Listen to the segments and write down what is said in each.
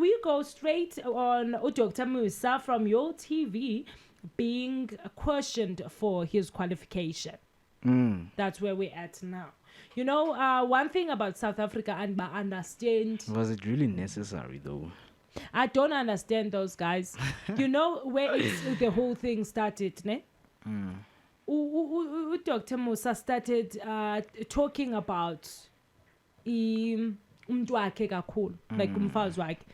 we go straight on Dr. Musa from YoTV being questioned for his qualification. That's where we're at now. You know, one thing about South Africa, and I understand. Was it really necessary though? I don't understand those guys. You know where the whole thing started, ne? Dr. Musa started talking about umntu wakhe kakhulu, like umfazi wakhe.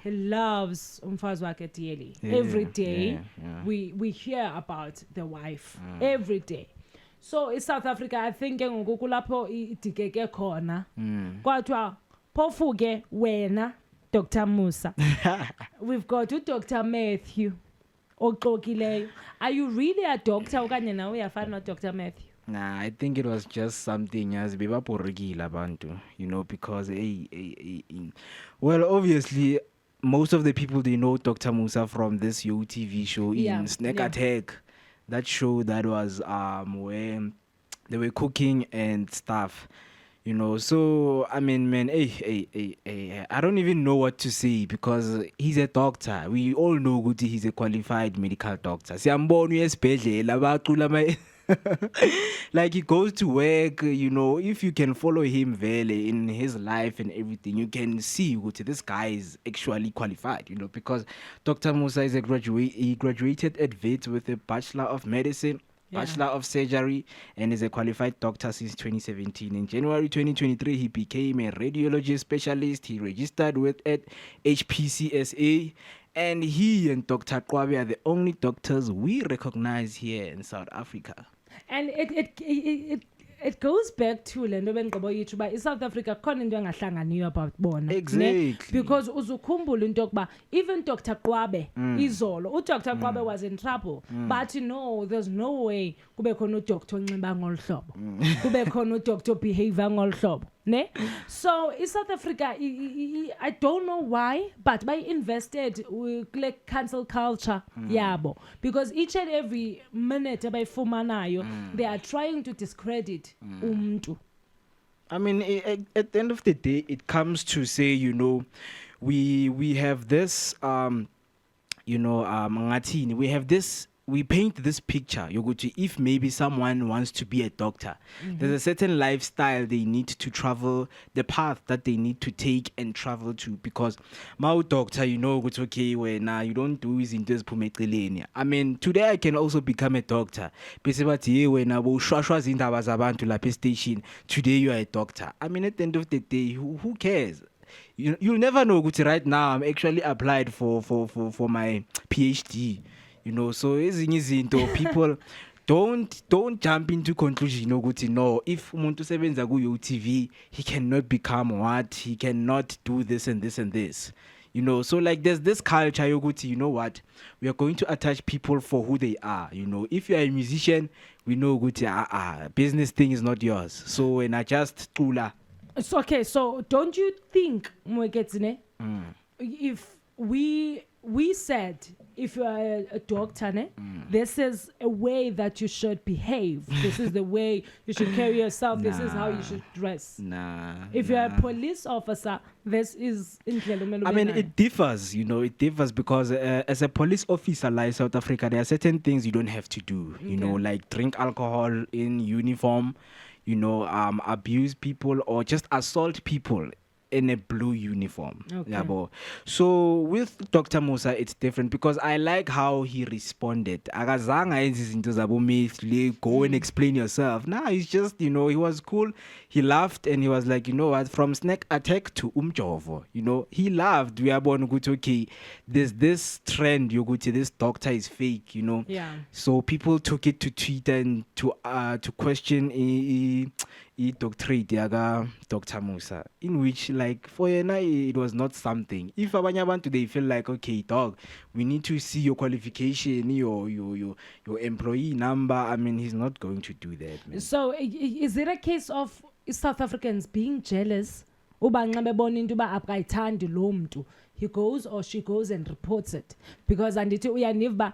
He loves umfazi wakhe dearly. Every day we hear about the wife. Every day. So in South Africa, I think ngoku lapho idikeke khona. Kwathiwa phofuke wena Dr. Musa. We've got Dr. Matthew oxokileyo. Are you really a doctor okanye nawe uyafana Dr. Matthew? Nah, I think it was just something as bebaporigila abantu, you know, because well, obviously most of the people, they know Dr. Musa from this YoTV show in Snack Attack. That show that was where they were cooking and stuff, you know. So I mean, man, I don't even know what to say because he's a doctor. We all know Guti, he's a qualified medical doctor. Like he goes to work, you know. If you can follow him very in his life and everything, you can see Guti, this guy is actually qualified, you know, because Dr. Musa is he graduated at VET with a Bachelor of Medicine, Bachelor of Surgery, and is a qualified doctor since 2017. In January 2023, he became a radiology specialist. He registered with at HPCSA, and he and Dr. Kwabe are the only doctors we recognize here in South Africa. And it goes back to le nto bengqobo yithu ba iSouth Africa khona into engahlanganiyo about bona. Exactly. Because uzukhumbula into yokuba even Dr. Kwabe izolo Dr. Kwabe was in trouble, but no, there's no way kube khona uDoctor onxiba ngolu hlobo, kube khona uDoctor behavior ngolu hlobo, ne? So iSouth Africa I don't know why, but by invested like cancel culture yabo, because each and every minute abayifumanayo they are trying to discredit umuntu. I mean, at the end of the day, it comes to say, you know, we have this, you know, Mangatini, we paint this picture. You go to, if maybe someone wants to be a doctor, there's a certain lifestyle they need to travel, the path that they need to take and travel to. Because my doctor, you know, it's okay when you don't do is in this pumetelenia. I mean, today I can also become a doctor. When I will shwashwas in the la station, today you are a doctor. I mean, at the end of the day, who cares? You'll never know. Right now, I'm actually applied for my PhD. You know, so into people don't jump into conclusion. You know, no, if umuntu sebenza ku YoTV, he cannot become what, he cannot do this and this and this. You know, so like there's this culture, you know what, we are going to attach people for who they are. You know, if you are a musician, we know business thing is not yours. So when I just tula. It's okay. So don't you think, Moeketsi, if we said, if you are a doctor, this is a way that you should behave. This is the way you should carry yourself. This is how you should dress. If you are a police officer, this is... I mean, it differs, you know, it differs because as a police officer like South Africa, there are certain things you don't have to do, you know, like drink alcohol in uniform, you know, abuse people or just assault people in a blue uniform. So with Dr. Musa, it's different because I like how he responded. Go and explain yourself. Nah, it's just, you know, he was cool. He laughed and he was like, you know what, from Snack Attack to Umjovo, you know, he laughed. We are born good. Okay, there's this trend. You go to this doctor is fake, you know. So people took it to Twitter and to question doctorate yaga Dr. Musa, in which like for Yena it was not something. If Abanyabantu they feel like, okay, dog, we need to see your qualification, your employee number. I mean, he's not going to do that, man. So is it a case of South Africans being jealous? He goes or she goes and reports it because andithi uyaniva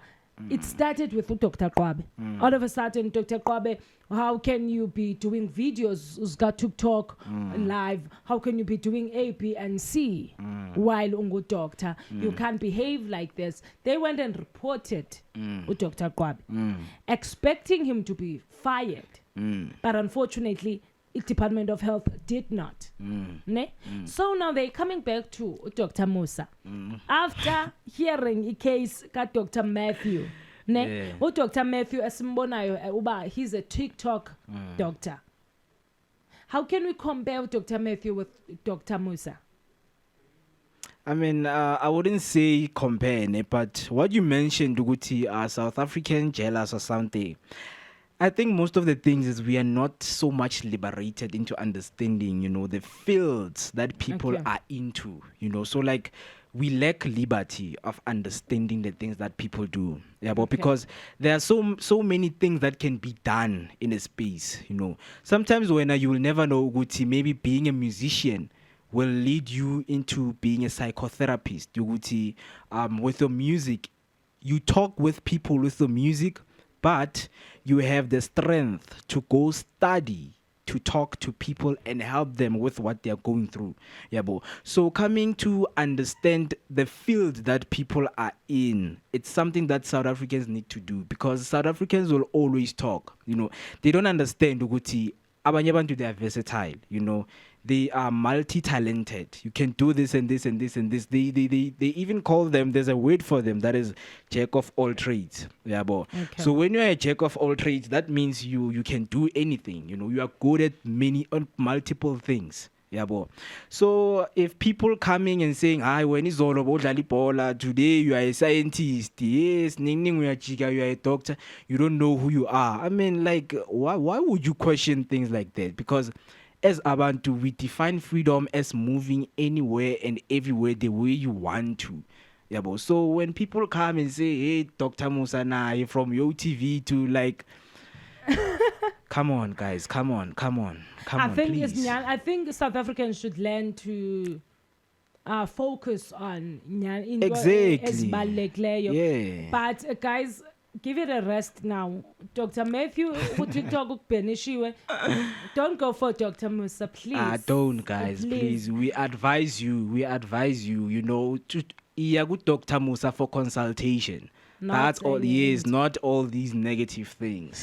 It started with Dr. Kwabe. All of a sudden, Dr. Kwabe, how can you be doing videos, Uzga TikTok live? How can you be doing A, B, and C while ungu doctor? You can't behave like this. They went and reported Dr. Kwabe, expecting him to be fired. But unfortunately, the Department of Health did not. Ne? So now they're coming back to Dr. Musa. After hearing a case got Dr. Matthew. Ne? Dr. Matthew asimbonayo uba he's a TikTok doctor. How can we compare Dr. Matthew with Dr. Musa? I mean, I wouldn't say compare, but what you mentioned, Duguti, are South African jealous or something. I think most of the things is we are not so much liberated into understanding, the fields that people are into, So like we lack liberty of understanding the things that people do. Yeah, but because there are so many things that can be done in a space, Sometimes when you will never know, Uguti, maybe being a musician will lead you into being a psychotherapist. Uguti, with your music, you talk with people with the music, but you have the strength to go study, to talk to people and help them with what they're going through. Yeah, bo. So coming to understand the field that people are in, it's something that South Africans need to do, because South Africans will always talk. They don't understand, Uguti. Abanye bantu, they are versatile, They are multi-talented. You can do this and this and this and this. They even call them, there's a word for them, that is jack of all trades. Yeah, bo. So when you're a jack of all trades, that means you can do anything. You are good at multiple things. Yeah, bo. So if people coming and saying, "Hi, when is all about Lalipola? Today you are a scientist. Yes, Ning we are chica, you are a doctor. You don't know who you are." I mean, like, why would you question things like that? Because as Abantu, we define freedom as moving anywhere and everywhere the way you want to. Yeah, bo. So when people come and say, "Hey, Dr. Musa, nah, from YoTV to like," come on, guys, come on, please. I think South Africans should learn to focus on exactly. Yeah. But guys, give it a rest now. Dr. Matthew, don't go for Dr. Musa, please. Don't, guys, please. We advise you, to Dr. Musa for consultation. That's all he is, not all these negative things.